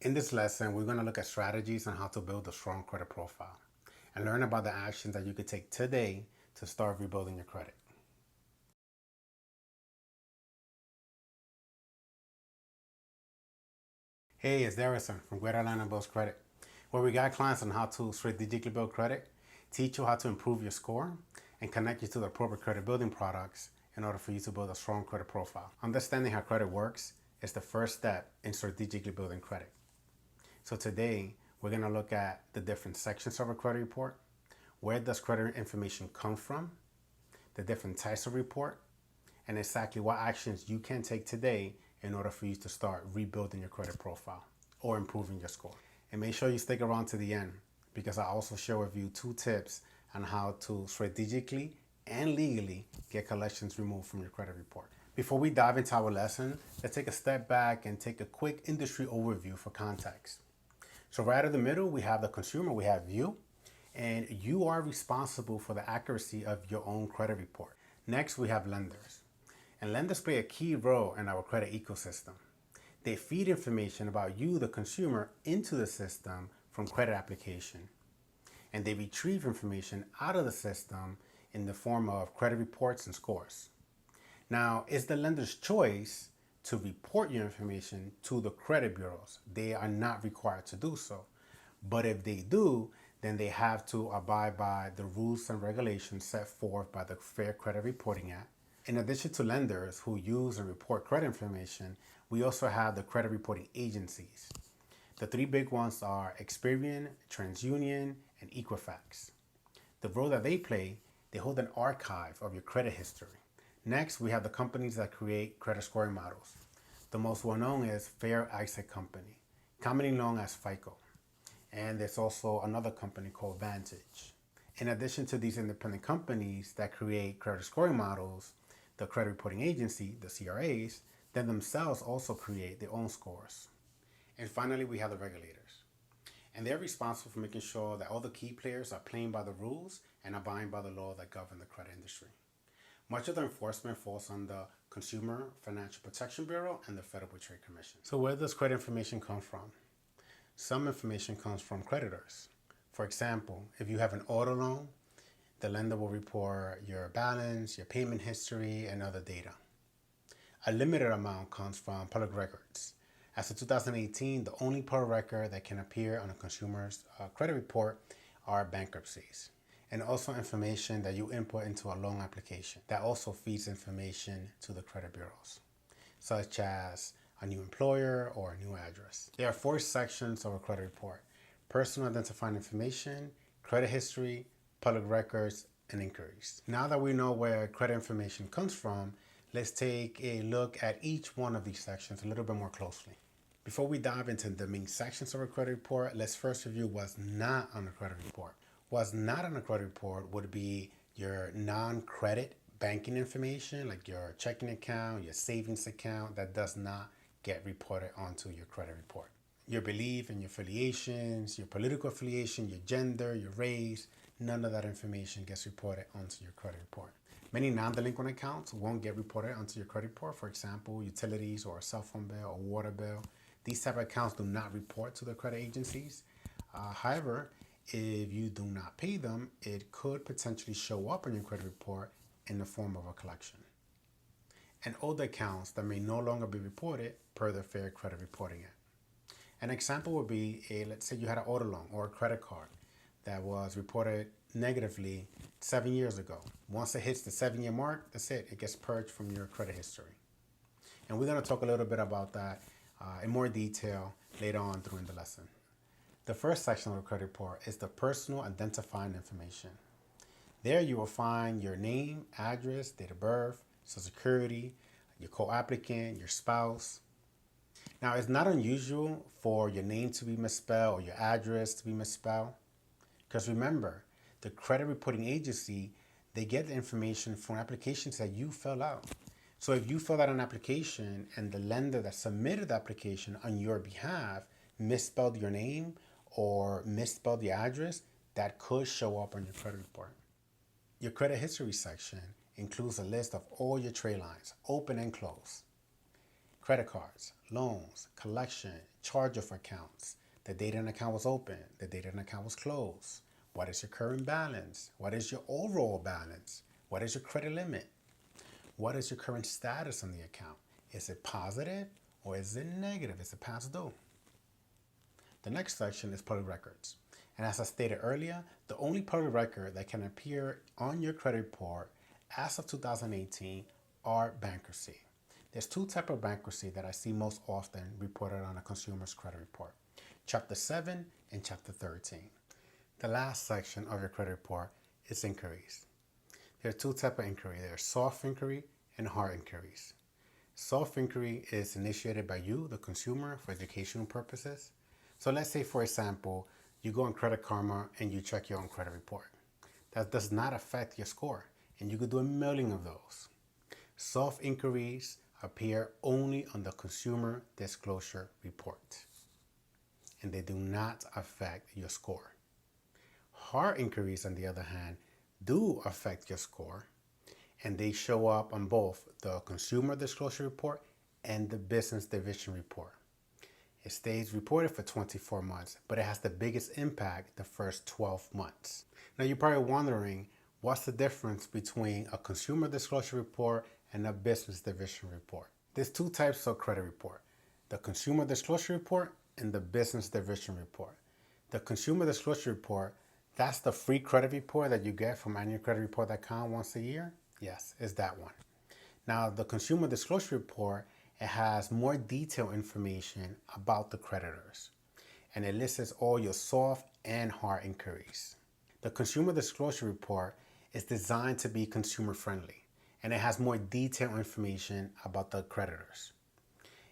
In this lesson, we're going to look at strategies on how to build a strong credit profile and learn about the actions that you could take today to start rebuilding your credit. Hey, it's Darrison from Greater Atlanta Builds Credit, where we guide clients on how to strategically build credit, teach you how to improve your score, and connect you to the appropriate credit building products in order for you to build a strong credit profile. Understanding how credit works is the first step in strategically building credit. So today, we're going to look at the different sections of a credit report. Where does credit information come from? The different types of report, and exactly what actions you can take today in order for you to start rebuilding your credit profile or improving your score. And make sure you stick around to the end, because I also share with you 2 tips on how to strategically and legally get collections removed from your credit report. Before we dive into our lesson, let's take a step back and take a quick industry overview for context. So right in the middle, we have the consumer, we have you, and you are responsible for the accuracy of your own credit report. Next, we have lenders. And lenders play a key role in our credit ecosystem. They feed information about you, the consumer, into the system from credit application. And they retrieve information out of the system in the form of credit reports and scores. Now, it's the lender's choice to report your information to the credit bureaus. They are not required to do so. But if they do, then they have to abide by the rules and regulations set forth by the Fair Credit Reporting Act. In addition to lenders who use and report credit information, we also have the credit reporting agencies. The 3 big ones are Experian, TransUnion, and Equifax. The role that they play, they hold an archive of your credit history. Next, we have the companies that create credit scoring models. The most well-known is Fair Isaac Company, commonly known as FICO. And there's also another company called Vantage. In addition to these independent companies that create credit scoring models, the credit reporting agency, the CRAs, then themselves also create their own scores. And finally, we have the regulators. And they're responsible for making sure that all the key players are playing by the rules and abiding by the law that govern the credit industry. Much of the enforcement falls on the Consumer Financial Protection Bureau and the Federal Trade Commission. So where does credit information come from? Some information comes from creditors. For example, if you have an auto loan, the lender will report your balance, your payment history, and other data. A limited amount comes from public records. As of 2018, the only public record that can appear on a consumer's credit report are bankruptcies. And also information that you input into a loan application. That also feeds information to the credit bureaus, such as a new employer or a new address. There are 4 sections of a credit report: personal identifying information, credit history, public records, and inquiries. Now that we know where credit information comes from, let's take a look at each one of these sections a little bit more closely. Before we dive into the main sections of a credit report, let's first review what's not on a credit report. What's not on a credit report would be your non-credit banking information, like your checking account, your savings account, that does not get reported onto your credit report. Your belief and your affiliations, your political affiliation, your gender, your race, none of that information gets reported onto your credit report. Many non-delinquent accounts won't get reported onto your credit report. For example, utilities or a cell phone bill or water bill. These type of accounts do not report to the credit agencies. However, if you do not pay them, it could potentially show up on your credit report in the form of a collection. And older accounts that may no longer be reported per the Fair Credit Reporting Act. An example would be, let's say you had an auto loan or a credit card that was reported negatively 7 years ago. Once it hits the 7-year mark, that's it. It gets purged from your credit history. And we're going to talk a little bit about that in more detail later on during the lesson. The first section of the credit report is the personal identifying information. There you will find your name, address, date of birth, Social Security, your co-applicant, your spouse. Now, it's not unusual for your name to be misspelled or your address to be misspelled. Because remember, the credit reporting agency, they get the information from applications that you fill out. So if you fill out an application and the lender that submitted the application on your behalf misspelled your name or misspelled the address, that could show up on your credit report. Your credit history section includes a list of all your trade lines, open and closed, credit cards, loans, collection, charge-off accounts, the date an account was open, the date an account was closed, what is your current balance, what is your overall balance, what is your credit limit, what is your current status on the account, is it positive or is it negative, is it past due? The next section is public records. And as I stated earlier, the only public record that can appear on your credit report as of 2018 are bankruptcy. There's two types of bankruptcy that I see most often reported on a consumer's credit report. Chapter 7 and Chapter 13. The last section of your credit report is inquiries. There are two types of inquiry. There's soft inquiry and hard inquiries. Soft inquiry is initiated by you, the consumer, for educational purposes. So let's say, for example, you go on Credit Karma and you check your own credit report. That does not affect your score, and you could do a million of those. Soft inquiries appear only on the Consumer Disclosure Report, and they do not affect your score. Hard inquiries, on the other hand, do affect your score, and they show up on both the Consumer Disclosure Report and the Business Division Report. It stays reported for 24 months, but it has the biggest impact the first 12 months. Now you're probably wondering, what's the difference between a Consumer Disclosure Report and a Business Division Report? There's two types of credit report: the Consumer Disclosure Report and the Business Division Report. The Consumer Disclosure Report, that's the free credit report that you get from annualcreditreport.com once a year. Yes, it's that one. Now the Consumer Disclosure Report, it has more detailed information about the creditors, and it lists all your soft and hard inquiries. The Consumer Disclosure Report is designed to be consumer friendly, and it has more detailed information about the creditors.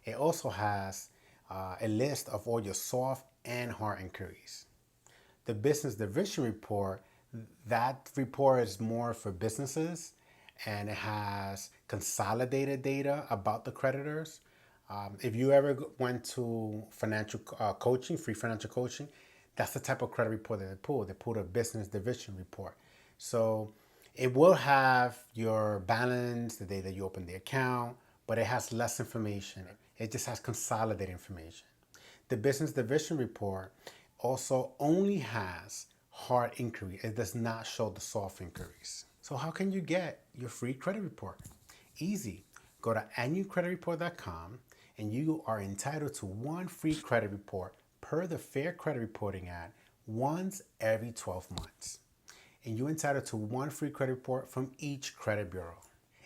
It also has a list of all your soft and hard inquiries. The Business Division Report, that report is more for businesses, and it has consolidated data about the creditors. If you ever went to financial coaching, free financial coaching, that's the type of credit report that they pull. They pull a Business Division Report. So it will have your balance, the day that you open the account, but it has less information. It just has consolidated information. The Business Division Report also only has hard inquiry. It does not show the soft inquiries. So how can you get your free credit report? Easy. Go to annualcreditreport.com and you are entitled to one free credit report per the Fair Credit Reporting Act once every 12 months. And you're entitled to one free credit report from each credit bureau.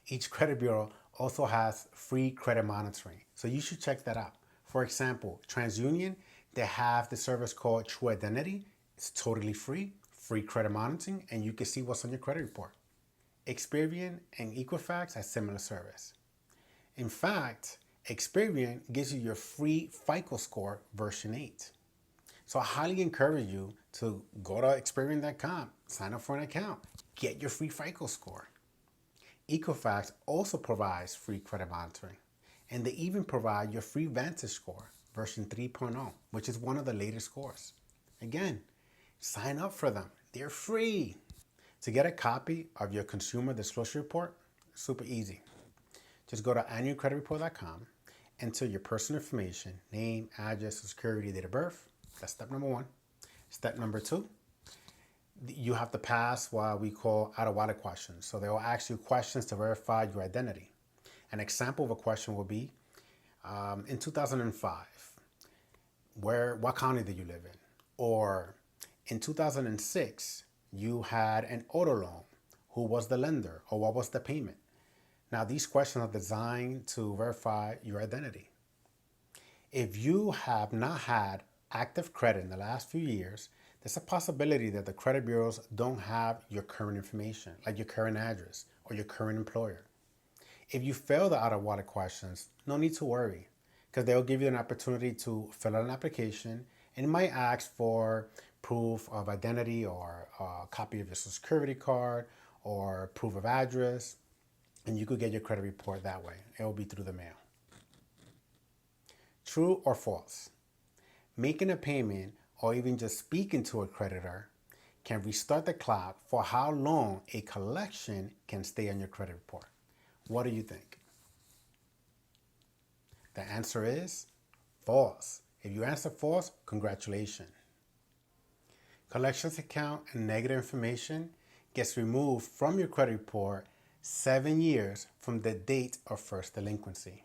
Each credit bureau also has free credit monitoring, so you should check that out. For example, TransUnion, they have the service called True Identity. It's totally free credit monitoring, and you can see what's on your credit report. Experian and Equifax have similar service. In fact, Experian gives you your free FICO score version 8. So I highly encourage you to go to Experian.com, sign up for an account, get your free FICO score. Equifax also provides free credit monitoring, and they even provide your free Vantage score version 3.0, which is one of the latest scores. Again, sign up for them. They're free. To get a copy of your Consumer Disclosure Report, super easy. Just go to annualcreditreport.com, enter your personal information, name, address, Social Security, date of birth. That's step number 1. Step number 2, you have to pass what we call out-of-wallet questions. So they will ask you questions to verify your identity. An example of a question will be, in 2005, what county did you live in? Or in 2006, you had an auto loan. Who was the lender, or what was the payment? Now, these questions are designed to verify your identity. If you have not had active credit in the last few years, there's a possibility that the credit bureaus don't have your current information, like your current address or your current employer. If you fail the out-of-wallet questions, no need to worry, because they'll give you an opportunity to fill out an application, and it might ask for proof of identity or a copy of your Social Security card or proof of address, and you could get your credit report that way. It will be through the mail. True or false? Making a payment or even just speaking to a creditor can restart the clock for how long a collection can stay on your credit report. What do you think? The answer is false. If you answer false, congratulations. Collections account and negative information gets removed from your credit report 7 years from the date of first delinquency.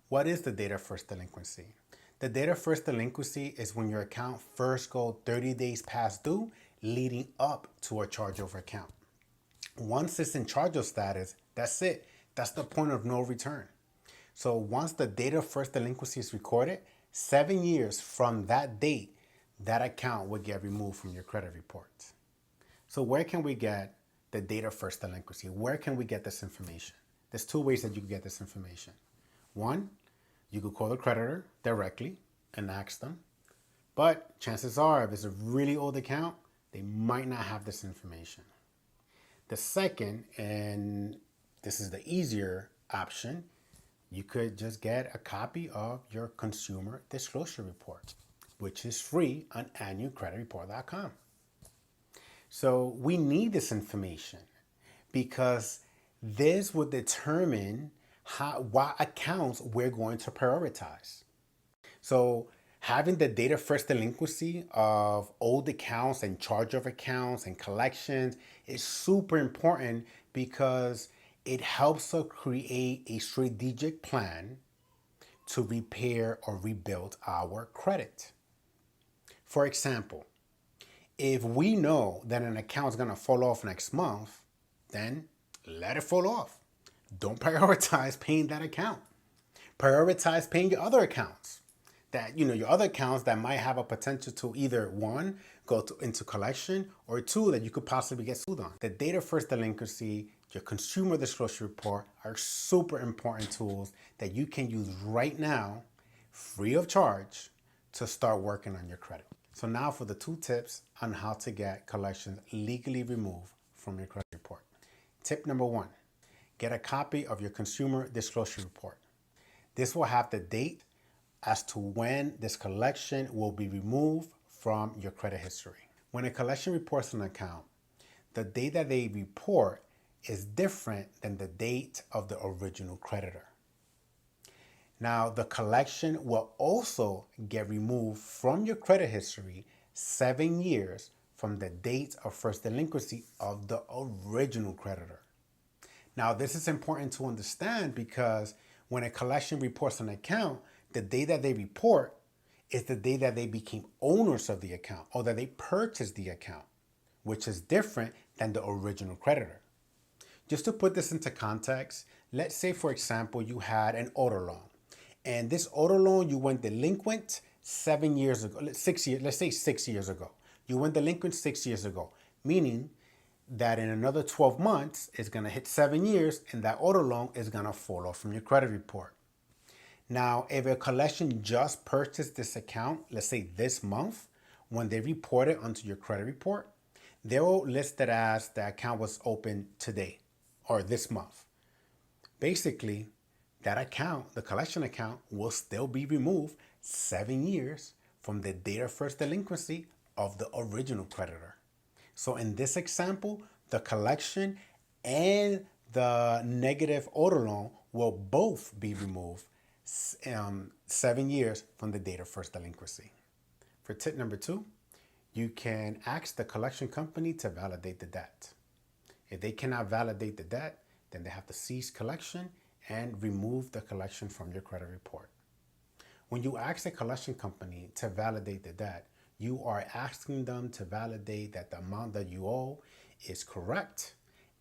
What is the date of first delinquency? The date of first delinquency is when your account first goes 30 days past due, leading up to a charge-over account. Once it's in charge-off status, that's it. That's the point of no return. So once the date of first delinquency is recorded, 7 years from that date, that account will get removed from your credit report. So where can we get the date of first delinquency? Where can we get this information? There's two ways that you can get this information. One, you could call the creditor directly and ask them. But chances are, if it's a really old account, they might not have this information. The second, and this is the easier option, you could just get a copy of your consumer disclosure report, which is free on annualcreditreport.com. So we need this information because this will determine what accounts we're going to prioritize. So having the date of first delinquency of old accounts and charge-off accounts and collections is super important because it helps us create a strategic plan to repair or rebuild our credit. For example, if we know that an account is going to fall off next month, then let it fall off. Don't prioritize paying that account. Prioritize paying your other accounts. Your other accounts that might have a potential to either one, go into collection, or two, that you could possibly get sued on. The date of first delinquency, your consumer disclosure report are super important tools that you can use right now, free of charge, to start working on your credit. So now for the 2 tips on how to get collections legally removed from your credit report. Tip number 1, get a copy of your consumer disclosure report. This will have the date as to when this collection will be removed from your credit history. When a collection reports an account, the date that they report is different than the date of the original creditor. Now, the collection will also get removed from your credit history 7 years from the date of first delinquency of the original creditor. Now, this is important to understand because when a collection reports an account, the day that they report is the day that they became owners of the account or that they purchased the account, which is different than the original creditor. Just to put this into context, let's say, for example, you had an auto loan. And this auto loan, you went delinquent 7 years ago, 6 years, let's say 6 years ago. You went delinquent 6 years ago, meaning that in another 12 months, it's going to hit 7 years and that auto loan is going to fall off from your credit report. Now, if a collection just purchased this account, let's say this month, when they report it onto your credit report, they will list it as the account was opened today or this month. Basically, that account, the collection account, will still be removed 7 years from the date of first delinquency of the original creditor. So in this example, the collection and the negative auto loan will both be removed 7 years from the date of first delinquency. For tip number 2, you can ask the collection company to validate the debt. If they cannot validate the debt, then they have to cease collection and remove the collection from your credit report. When you ask a collection company to validate the debt, you are asking them to validate that the amount that you owe is correct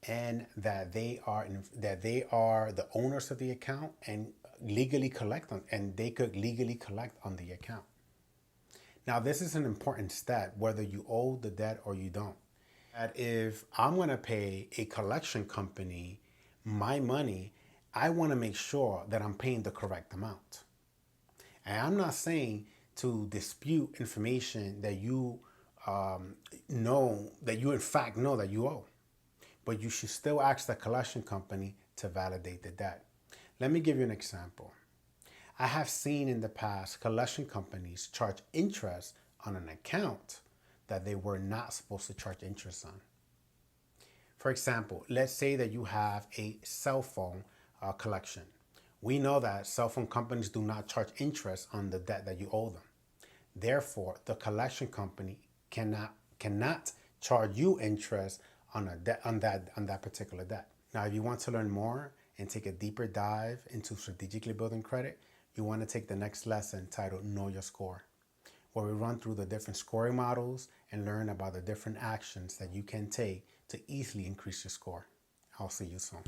and that they are the owners of the account and legally collect on, and they could legally collect on the account. Now, this is an important step, whether you owe the debt or you don't. That if I'm going to pay a collection company my money, I want to make sure that I'm paying the correct amount. And I'm not saying to dispute information that you know, that you in fact know that you owe. But you should still ask the collection company to validate the debt. Let me give you an example. I have seen in the past collection companies charge interest on an account that they were not supposed to charge interest on. For example, let's say that you have a cell phone collection. We know that cell phone companies do not charge interest on the debt that you owe them. Therefore, the collection company cannot charge you interest on a debt on that particular debt. Now, if you want to learn more and take a deeper dive into strategically building credit, you want to take the next lesson titled Know Your Score, where we run through the different scoring models and learn about the different actions that you can take to easily increase your score. I'll see you soon.